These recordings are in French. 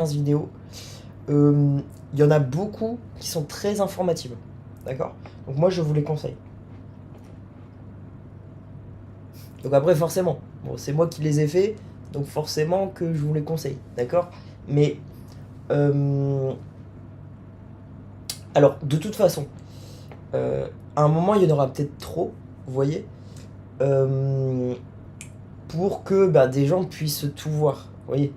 vidéos. Il y en a beaucoup qui sont très informatives. D'accord? Donc moi je vous les conseille. Donc après forcément, bon, c'est moi qui les ai fait, donc forcément que je vous les conseille. D'accord? Mais alors de toute façon, à un moment il y en aura peut-être trop, vous voyez, pour que des gens puissent tout voir. Vous voyez?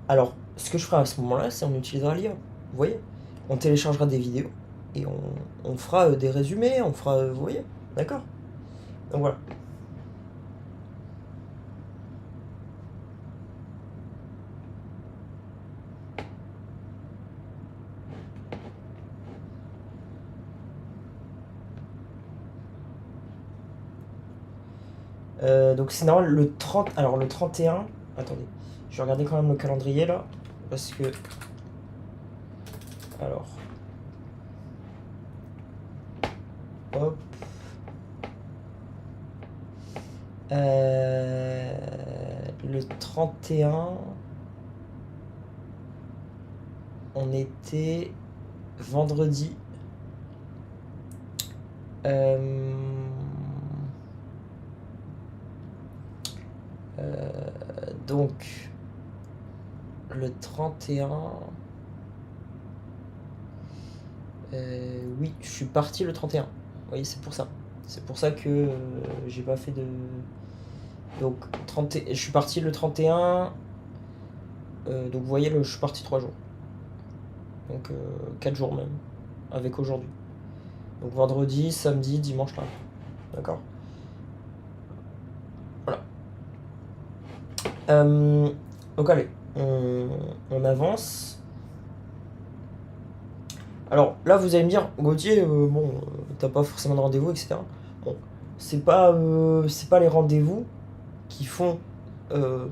Alors ce que je ferai à ce moment-là, c'est on utilisera l'IA. Vous voyez? On téléchargera des vidéos et on fera des résumés, on fera. Vous voyez? D'accord? Donc voilà. Donc c'est normal, le 30. Alors le 31. Attendez. Je vais regarder quand même le calendrier là. Parce que. Alors. Hop. Le 31. On était vendredi. Donc le 31. Oui, je suis parti le 31. Vous voyez, c'est pour ça. C'est pour ça que j'ai pas fait de. Donc je suis parti le 31. Donc vous voyez, je suis parti 3 jours. Donc 4 jours même. Avec aujourd'hui. Donc vendredi, samedi, dimanche, lundi. D'accord? Voilà. Donc allez, on avance. Alors là, vous allez me dire, Gauthier, bon, t'as pas forcément de rendez-vous, etc. Bon, c'est pas les rendez-vous qui font, vous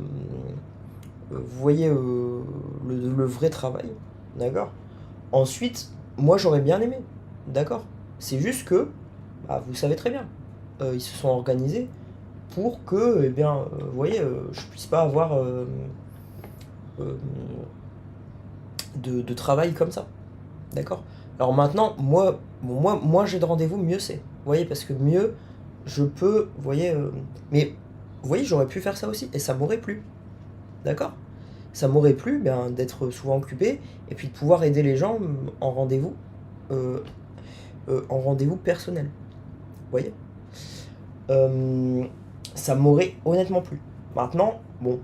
voyez, le vrai travail, d'accord? Ensuite, moi j'aurais bien aimé, d'accord? C'est juste que, vous savez très bien, ils se sont organisés pour que, eh bien, vous voyez, je puisse pas avoir de travail comme ça, d'accord? Alors maintenant, moi j'ai de rendez-vous, mieux c'est. Vous voyez, parce que mieux, je peux, vous voyez, mais vous voyez, j'aurais pu faire ça aussi, et ça m'aurait plu, d'accord? Ça m'aurait plu d'être souvent occupé, et puis de pouvoir aider les gens euh, en rendez-vous personnel, vous voyez? Ça m'aurait honnêtement plu. Maintenant, bon,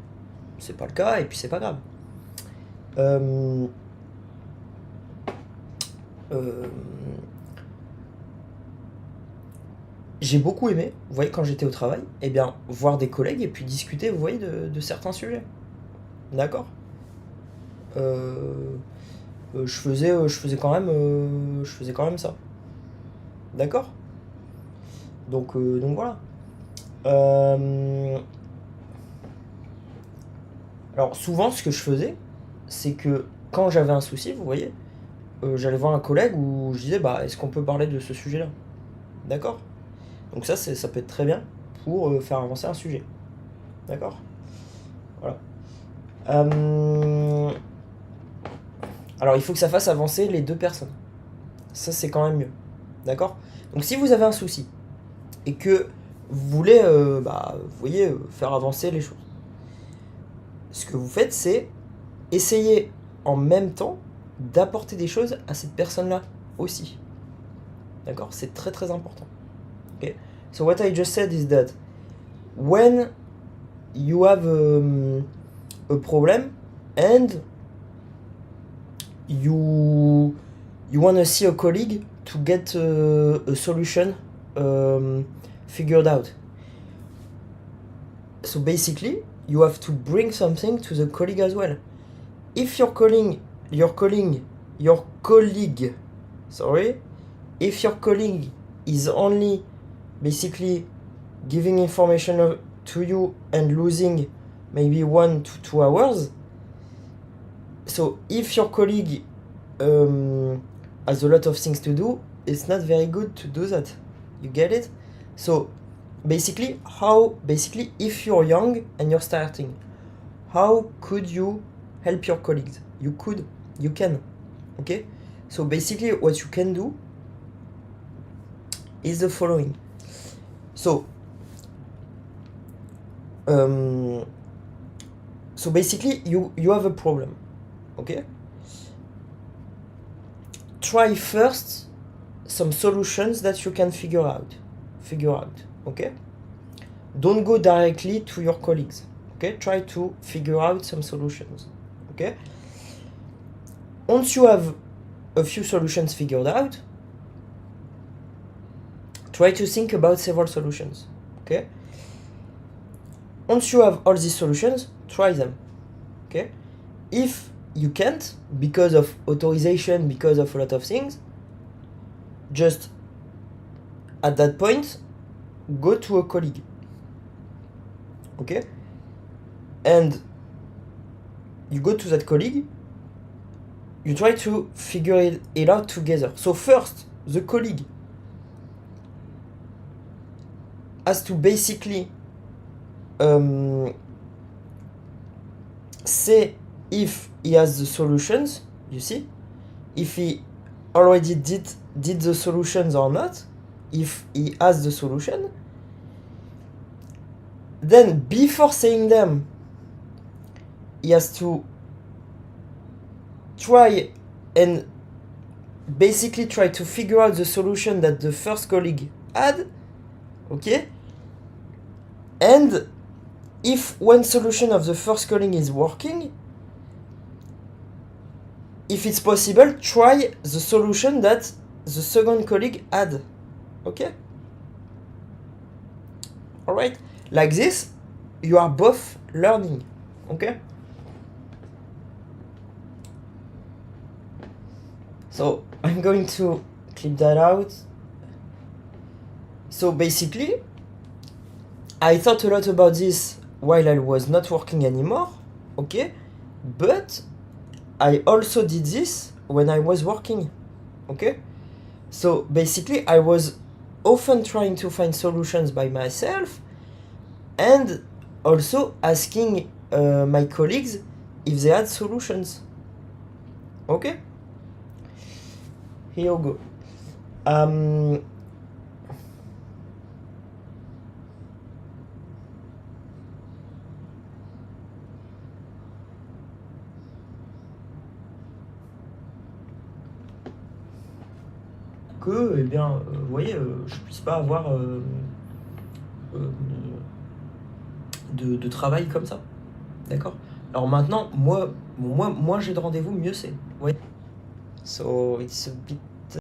c'est pas le cas, et puis c'est pas grave. Euh, euh, j'ai beaucoup aimé, vous voyez, quand j'étais au travail, voir des collègues et puis discuter, vous voyez, de certains sujets. D'accord? Je faisais quand même ça. D'accord? Donc voilà. Alors souvent, ce que je faisais, c'est que quand j'avais un souci, vous voyez, j'allais voir un collègue où je disais, est-ce qu'on peut parler de ce sujet-là? D'accord? Donc ça peut être très bien pour faire avancer un sujet. D'accord? Voilà. Alors il faut que ça fasse avancer les deux personnes. Ça c'est quand même mieux. D'accord? Donc si vous avez un souci et que vous voulez, vous voyez, faire avancer les choses, ce que vous faites, c'est essayer en même temps d'apporter des choses à cette personne-là aussi. D'accord? C'est très très important. Okay? So what I just said is that when you have a problem and you want to see a colleague to get a solution figured out. So basically, you have to bring something to the colleague as well. If your colleague, if your colleague is only basically giving information to you and losing maybe 1 to 2 hours, so if your colleague has a lot of things to do, it's not very good to do that. You get it? So basically, if you're young and you're starting, how could you help your colleagues. You can. Okay? So basically, what you can do is the following. So basically, you have a problem. Okay? Try first some solutions that you can figure out. Okay? Don't go directly to your colleagues. Okay? Try to figure out some solutions. Okay? Once you have a few solutions figured out, try to think about several solutions. Okay? Once you have all these solutions, try them. Okay? If you can't, because of authorization, because of a lot of things, just at that point, go to a colleague. Okay? And you go to that colleague, you try to figure it out together. So first, the colleague has to basically say if he has the solutions, you see, if he already did the solutions or not, if he has the solution. Then before saying them, he has to try and basically try to figure out the solution that the first colleague had. Okay? And if one solution of the first colleague is working, if it's possible, try the solution that the second colleague had. Okay? Alright? Like this, you are both learning. Okay? So I'm going to clip that out. So basically, I thought a lot about this while I was not working anymore. Okay? But I also did this when I was working. Okay? So basically, I was often trying to find solutions by myself and also asking my colleagues if they had solutions. Okay? Here we go. Que, eh bien, vous voyez, je puisse pas avoir de travail comme ça. D'accord? Alors maintenant, moi j'ai de rendez-vous, mieux c'est. Ouais. So it's a bit